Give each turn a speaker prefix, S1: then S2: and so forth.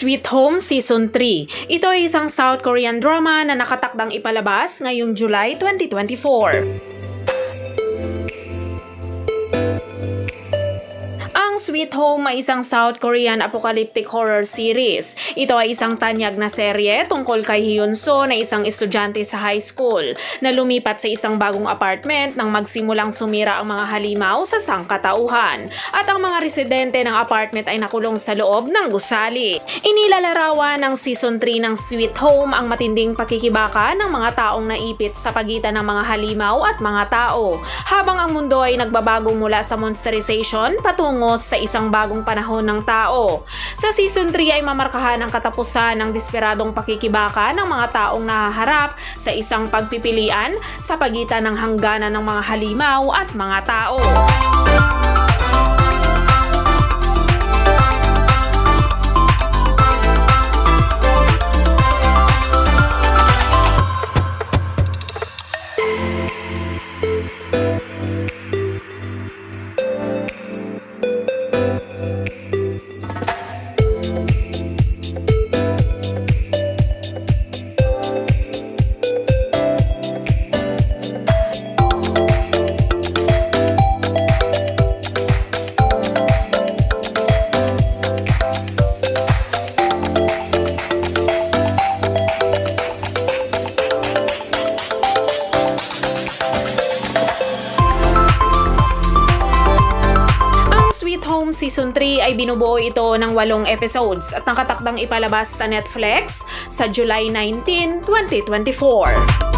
S1: Sweet Home Season 3. Ito ay isang South Korean drama na nakatakdang ipalabas ngayong July 2024. Ang Sweet Home ay isang South Korean apocalyptic horror series. Ito ay isang tanyag na serye tungkol kay Hyun-soo na isang estudyante sa high school na lumipat sa isang bagong apartment nang magsimulang sumira ang mga halimaw sa sangkatauhan at ang mga residente ng apartment ay nakulong sa loob ng gusali. Inilalarawan ng Season 3 ng Sweet Home ang matinding pakikibaka ng mga taong naipit sa pagitan ng mga halimaw at mga tao habang ang mundo ay nagbabago mula sa monsterization patungo sa isang bagong panahon ng tao. Sa Season 3 ay mamarkahan ang katapusan ng desperadong pakikibaka ng mga taong nahaharap sa isang pagpipilian sa pagitan ng hangganan ng mga halimaw at mga tao. Home Season 3 ay binubuo ito ng 8 episodes at nakatakdang ipalabas sa Netflix sa July 19, 2024.